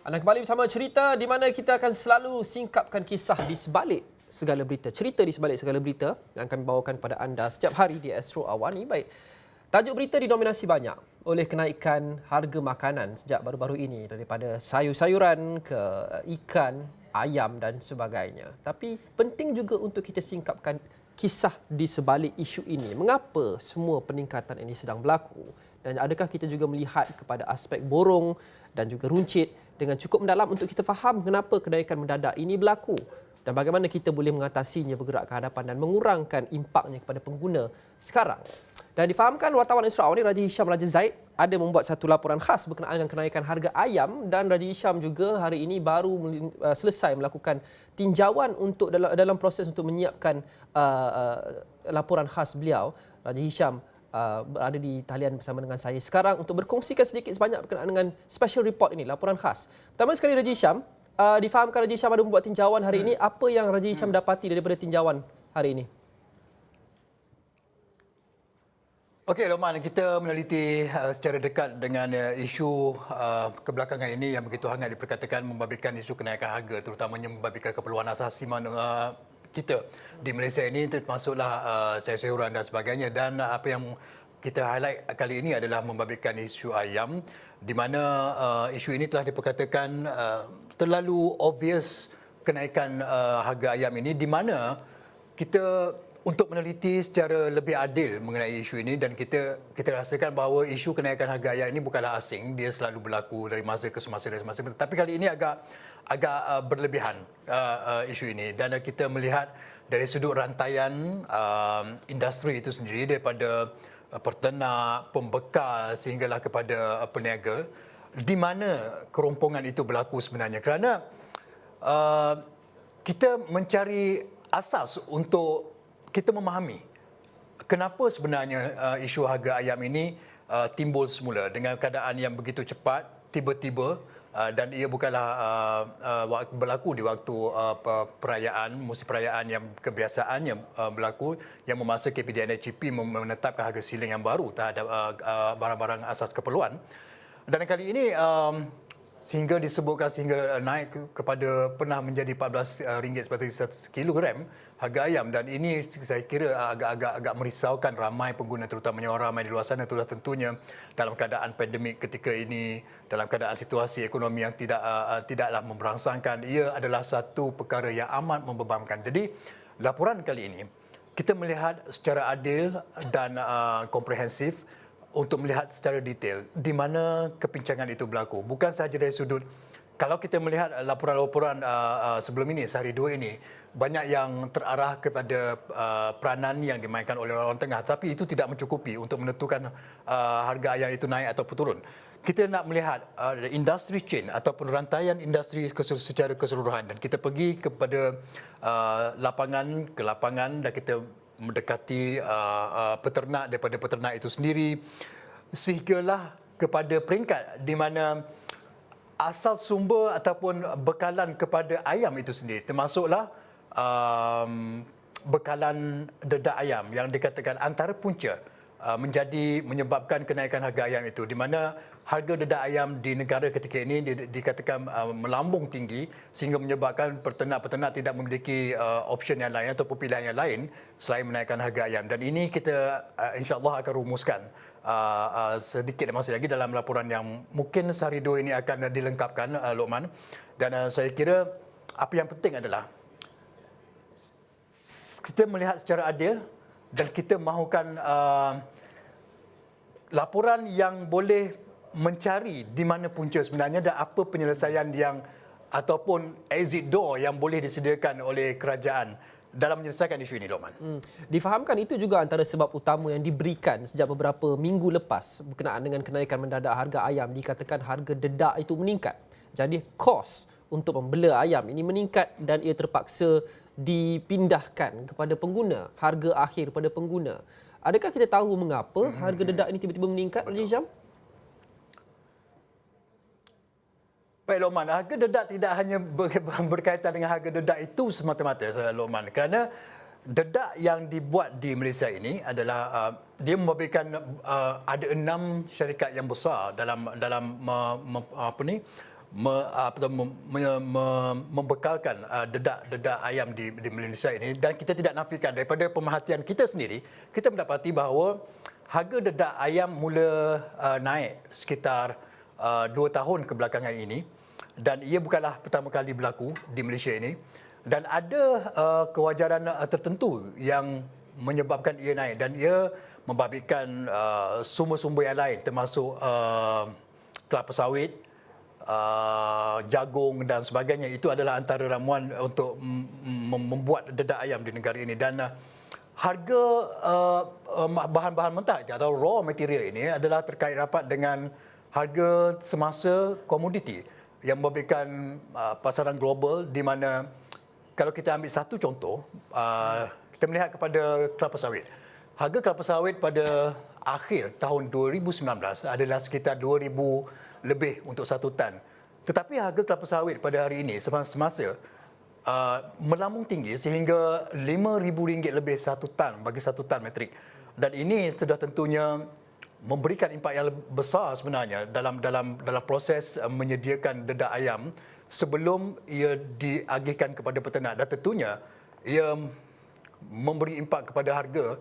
Anda kembali bersama cerita di mana kita akan selalu singkapkan kisah di sebalik segala berita. Cerita di sebalik segala berita yang kami bawakan kepada anda setiap hari di Astro Awani. Baik, tajuk berita didominasi banyak oleh kenaikan harga makanan sejak baru-baru ini, daripada sayur-sayuran ke ikan, ayam dan sebagainya. Tapi penting juga untuk kita singkapkan kisah di sebalik isu ini. Mengapa semua peningkatan ini sedang berlaku? Dan adakah kita juga melihat kepada aspek borong dan juga runcit dengan cukup mendalam untuk kita faham kenapa kenaikan mendadak ini berlaku dan bagaimana kita boleh mengatasinya bergerak ke hadapan dan mengurangkan impaknya kepada pengguna sekarang. Dan difahamkan wartawan Astro Awani Raja Hisham Raja Zaid ada membuat satu laporan khas berkenaan dengan kenaikan harga ayam, dan Raja Hisham juga hari ini baru selesai melakukan tinjauan untuk dalam proses untuk menyiapkan laporan khas beliau. Raja Hisham berada di talian bersama dengan saya sekarang untuk berkongsikan sedikit sebanyak berkenaan dengan special report ini, laporan khas. Pertama sekali, Raja Hisham, difahamkan Raja Hisham ada membuat tinjauan hari ini. Apa yang Raja Hisham dapati daripada tinjauan hari ini? Okey, Lokman, kita meneliti secara dekat dengan isu kebelakangan ini yang begitu hangat diperkatakan membabitkan isu kenaikan harga, terutamanya membabitkan keperluan asasi kita di Malaysia ini, termasuklah sayur-sayuran dan sebagainya. Dan apa yang kita highlight kali ini adalah membabitkan isu ayam, di mana isu ini telah diperkatakan terlalu obvious kenaikan harga ayam ini, di mana kita untuk meneliti secara lebih adil mengenai isu ini, dan kita rasakan bahawa isu kenaikan harga ayam ini bukanlah asing, dia selalu berlaku dari masa ke semasa dan semasa. Tapi kali ini agak berlebihan isu ini, dan kita melihat dari sudut rantaian industri itu sendiri, daripada peternak, pembekal sehinggalah kepada peniaga, di mana kerompongan itu berlaku sebenarnya. Kerana kita mencari asas untuk kita memahami kenapa sebenarnya isu harga ayam ini timbul semula dengan keadaan yang begitu cepat, tiba-tiba, dan ia bukanlah berlaku di waktu perayaan, musim perayaan yang kebiasaan yang berlaku, yang memasa KPDNHCP menetapkan harga siling yang baru terhadap barang-barang asas keperluan. Dan kali ini sehingga disebutkan sehingga naik kepada pernah menjadi RM14 seperti 1 kilogram harga ayam, dan ini saya kira agak merisaukan ramai pengguna, terutamanya orang ramai di luar sana. Itulah tentunya dalam keadaan pandemik ketika ini, dalam keadaan situasi ekonomi yang tidaklah memberangsangkan, ia adalah satu perkara yang amat membebankan. Jadi laporan kali ini kita melihat secara adil dan komprehensif untuk melihat secara detail di mana kepincangan itu berlaku. Bukan sahaja dari sudut, kalau kita melihat laporan-laporan sebelum ini, sehari dua ini, banyak yang terarah kepada peranan yang dimainkan oleh orang tengah, tapi itu tidak mencukupi untuk menentukan harga ayam itu naik ataupun turun. Kita nak melihat industri chain ataupun rantaian industri secara keseluruhan, dan kita pergi kepada lapangan dan kita mendekati peternak, daripada peternak itu sendiri sehinggalah kepada peringkat di mana asal sumber ataupun bekalan kepada ayam itu sendiri, termasuklah bekalan dedak ayam yang dikatakan antara punca menyebabkan kenaikan harga ayam itu, di mana harga dedak ayam di negara ketika ini dikatakan melambung tinggi sehingga menyebabkan peternak-peternak tidak memiliki option yang lain ataupun pilihan yang lain selain menaikkan harga ayam. Dan ini kita insya-Allah akan rumuskan sedikit masih lagi dalam laporan yang mungkin sehari dua ini akan dilengkapkan, Lokman. Dan saya kira apa yang penting adalah kita melihat secara adil dan kita mahukan laporan yang boleh mencari di mana punca sebenarnya dan apa penyelesaian yang ataupun exit door yang boleh disediakan oleh kerajaan dalam menyelesaikan isu ini, Lokman. Difahamkan itu juga antara sebab utama yang diberikan sejak beberapa minggu lepas berkenaan dengan kenaikan mendadak harga ayam. Dikatakan harga dedak itu meningkat. Jadi kos untuk membela ayam ini meningkat dan ia terpaksa dipindahkan kepada pengguna, harga akhir pada pengguna. Adakah kita tahu mengapa harga dedak ini tiba-tiba meningkat, Raja Hisham? Baik, Lokman, harga dedak tidak hanya berkaitan dengan harga dedak itu semata-mata, Lokman, kerana dedak yang dibuat di Malaysia ini adalah dia membabitkan ada 6 syarikat yang besar dalam membekalkan dedak ayam di Malaysia ini, dan kita tidak nafikan daripada pemerhatian kita sendiri, kita mendapati bahawa harga dedak ayam mula naik sekitar 2 tahun kebelakangan ini, dan ia bukanlah pertama kali berlaku di Malaysia ini, dan ada kewajaran tertentu yang menyebabkan ia naik, dan ia membabitkan sumber-sumber yang lain termasuk kelapa sawit, jagung dan sebagainya. Itu adalah antara ramuan untuk membuat dedak ayam di negara ini. Dan harga bahan-bahan mentah atau raw material ini adalah terkait rapat dengan harga semasa komoditi yang memberikan pasaran global, di mana kalau kita ambil satu contoh, kita melihat kepada kelapa sawit. Harga kelapa sawit pada akhir tahun 2019 adalah sekitar 2,000 lebih untuk satu tan. Tetapi harga kelapa sawit pada hari ini semasa melambung tinggi sehingga RM5,000 lebih satu tan bagi satu tan metrik. Dan ini sudah tentunya memberikan impak yang besar sebenarnya dalam proses menyediakan dedak ayam sebelum ia diagihkan kepada peternak, dan tentunya ia memberi impak kepada harga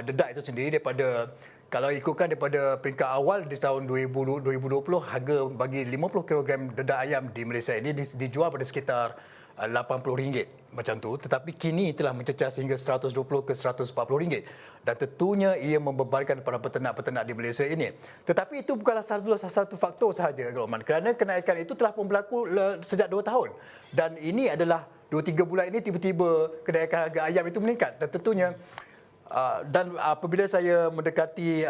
dedak itu sendiri. Daripada, kalau ikutkan daripada peringkat awal di tahun 2020, harga bagi 50 kg dedak ayam di Malaysia ini dijual pada sekitar RM80 macam tu, tetapi kini telah mencecah sehingga RM120 ke RM140, dan tentunya ia membebankan para peternak-peternak di Malaysia ini. Tetapi itu bukanlah satu faktor sahaja, Rahman, kerana kenaikan itu telah pun berlaku sejak 2 tahun, dan ini adalah 2-3 bulan ini tiba-tiba kenaikan harga ayam itu meningkat. Dan tentunya dan apabila saya mendekati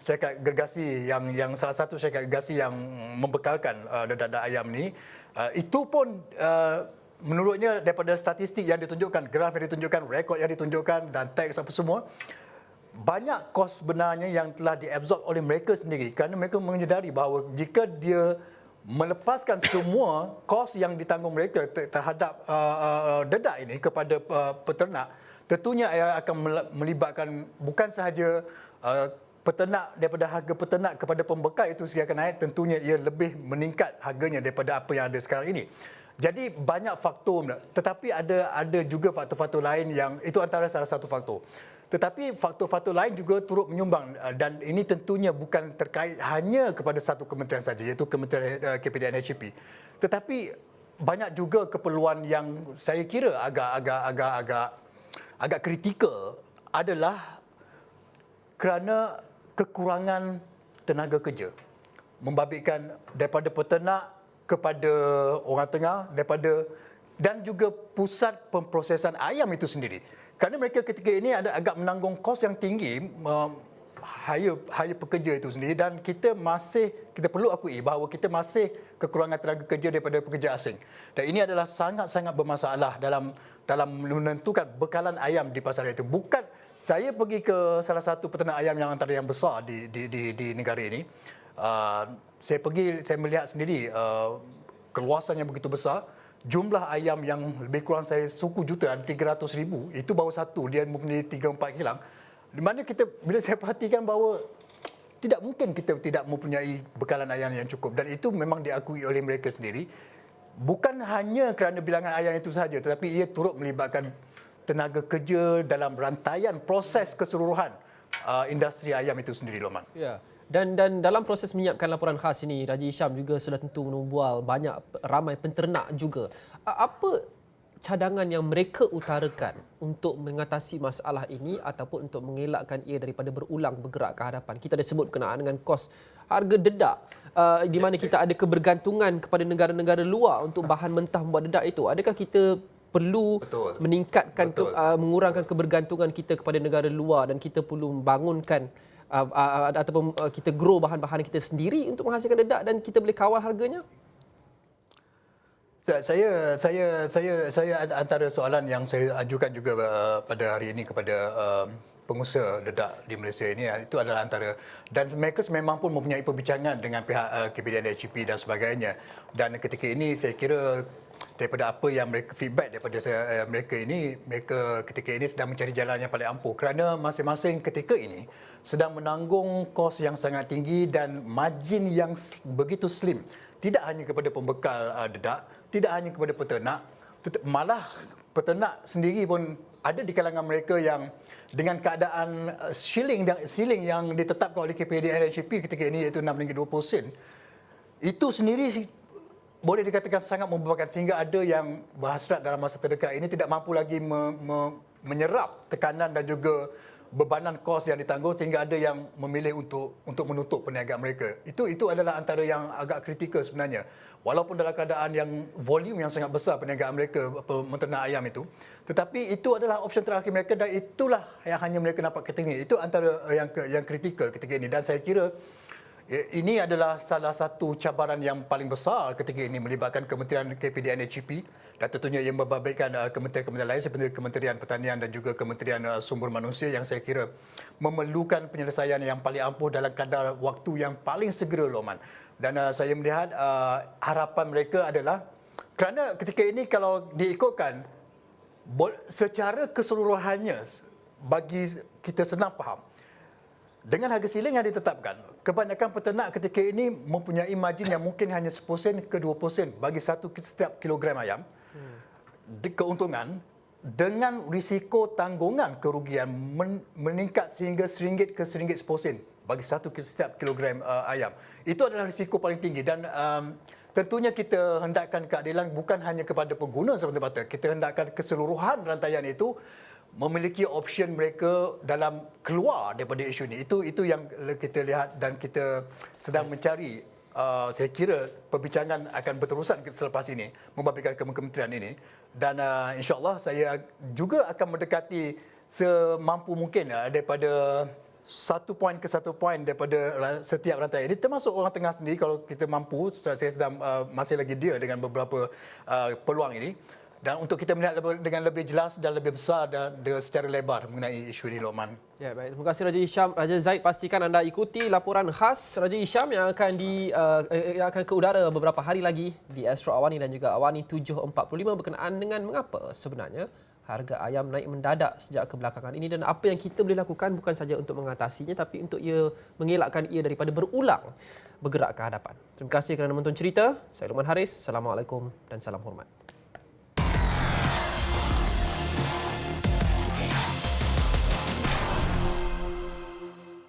syarikat gergasi yang salah satu syarikat gergasi yang membekalkan dedak ayam ni, itu pun menurutnya daripada statistik yang ditunjukkan, graf yang ditunjukkan, rekod yang ditunjukkan dan teks apa semua, banyak kos sebenarnya yang telah diabsorb oleh mereka sendiri, kerana mereka menyedari bahawa jika dia melepaskan semua kos yang ditanggung mereka terhadap dedak ini kepada peternak, tentunya ia akan melibatkan bukan sahaja peternak, daripada harga peternak kepada pembekal itu segi akan naik, tentunya ia lebih meningkat harganya daripada apa yang ada sekarang ini. Jadi banyak faktor, tetapi ada juga faktor-faktor lain yang itu antara salah satu faktor. Tetapi faktor-faktor lain juga turut menyumbang, dan ini tentunya bukan terkait hanya kepada satu kementerian saja, iaitu Kementerian KPDN HCP. Tetapi banyak juga keperluan yang saya kira agak kritikal adalah kerana kekurangan tenaga kerja, membabitkan daripada peternak kepada orang tengah, dan juga pusat pemprosesan ayam itu sendiri. Kerana mereka ketika ini agak menanggung kos yang tinggi, hire pekerja itu sendiri, dan kita perlu akui bahawa kita masih kekurangan tenaga kerja daripada pekerja asing. Dan ini adalah sangat-sangat bermasalah dalam menentukan bekalan ayam di pasaran itu. Bukan saya pergi ke salah satu peternak ayam yang antara yang besar di negara ini. Saya melihat sendiri keluasan yang begitu besar, jumlah ayam yang lebih kurang saya suku juta, ada 300,000, itu baru satu, dia mempunyai 3-4 kilang. Di mana bila saya perhatikan bahawa tidak mungkin kita tidak mempunyai bekalan ayam yang cukup, dan itu memang diakui oleh mereka sendiri. Bukan hanya kerana bilangan ayam itu sahaja, tetapi ia turut melibatkan tenaga kerja dalam rantaian proses keseluruhan industri ayam itu sendiri, Lokman. Ya. Dan dalam proses menyiapkan laporan khas ini, Raja Hisham juga sudah tentu membual ramai penternak juga. Apa cadangan yang mereka utarakan untuk mengatasi masalah ini ataupun untuk mengelakkan ia daripada berulang bergerak ke hadapan? Kita dah sebut berkenaan dengan kos harga dedak, di mana kita ada kebergantungan kepada negara-negara luar untuk bahan mentah membuat dedak itu. Adakah kita perlu meningkatkan, mengurangkan kebergantungan kita kepada negara luar, dan kita perlu membangunkan ataupun kita grow bahan-bahan kita sendiri untuk menghasilkan dedak dan kita boleh kawal harganya? Saya antara soalan yang saya ajukan juga pada hari ini kepada pengusaha dedak di Malaysia ini, itu adalah antara, dan mereka memang pun mempunyai perbincangan dengan pihak KPDN HCP dan sebagainya, dan ketika ini saya kira daripada apa yang mereka feedback daripada mereka ini, mereka ketika ini sedang mencari jalan yang paling ampuh, kerana masing-masing ketika ini sedang menanggung kos yang sangat tinggi dan margin yang begitu slim tidak hanya kepada pembekal dedak, tidak hanya kepada peternak, malah peternak sendiri pun ada di kalangan mereka yang dengan keadaan ceiling yang ditetapkan oleh KPDN-NHP ketika ini iaitu RM6.20, itu sendiri boleh dikatakan sangat membebankan sehingga ada yang berhasrat dalam masa terdekat ini tidak mampu lagi menyerap tekanan dan juga bebanan kos yang ditanggung sehingga ada yang memilih untuk menutup perniagaan mereka. Itu adalah antara yang agak kritikal sebenarnya. Walaupun dalam keadaan yang volume yang sangat besar perniagaan mereka menternak ayam itu, tetapi itu adalah opsi terakhir mereka dan itulah yang hanya mereka nampak ketika ini. Itu antara yang kritikal ketika ini dan saya kira ini adalah salah satu cabaran yang paling besar ketika ini melibatkan Kementerian KPDN-HCP dan tentunya yang membabitkan kementerian-kementerian lain seperti Kementerian Pertanian dan juga Kementerian Sumber Manusia yang saya kira memerlukan penyelesaian yang paling ampuh dalam kadar waktu yang paling segera, Lokman. Dan saya melihat harapan mereka adalah kerana ketika ini kalau diikutkan secara keseluruhannya bagi kita senang faham, dengan harga siling yang ditetapkan, kebanyakan peternak ketika ini mempunyai margin yang mungkin hanya 10% ke 2% bagi setiap kilogram ayam. Keuntungan dengan risiko tanggungan kerugian meningkat sehingga RM1 ke RM1.10 bagi setiap kilogram ayam. Itu adalah risiko paling tinggi dan tentunya kita hendakkan keadilan bukan hanya kepada pengguna semata-mata. Kita hendakkan keseluruhan rantaian itu memiliki option mereka dalam keluar daripada isu ini. Itu yang kita lihat dan kita sedang mencari. Saya kira perbincangan akan berterusan selepas ini membabitkan kementerian ini dan insya-Allah saya juga akan mendekati semampu mungkin daripada satu poin ke satu poin daripada setiap rantai ini termasuk orang tengah sendiri kalau kita mampu. Saya sedang masih lagi deal dengan beberapa peluang ini. Dan untuk kita melihat dengan lebih jelas dan lebih besar dan secara lebar mengenai isu ini, Lokman. Ya, baik. Terima kasih Raja Hisham. Raja Zaid, pastikan anda ikuti laporan khas Raja Hisham yang akan ke udara beberapa hari lagi di Astro Awani dan juga Awani 745 berkenaan dengan mengapa sebenarnya harga ayam naik mendadak sejak kebelakangan ini dan apa yang kita boleh lakukan bukan saja untuk mengatasinya tapi untuk mengelakkan ia daripada berulang bergerak ke hadapan. Terima kasih kerana menonton cerita. Saya Luqman Haris. Assalamualaikum dan salam hormat.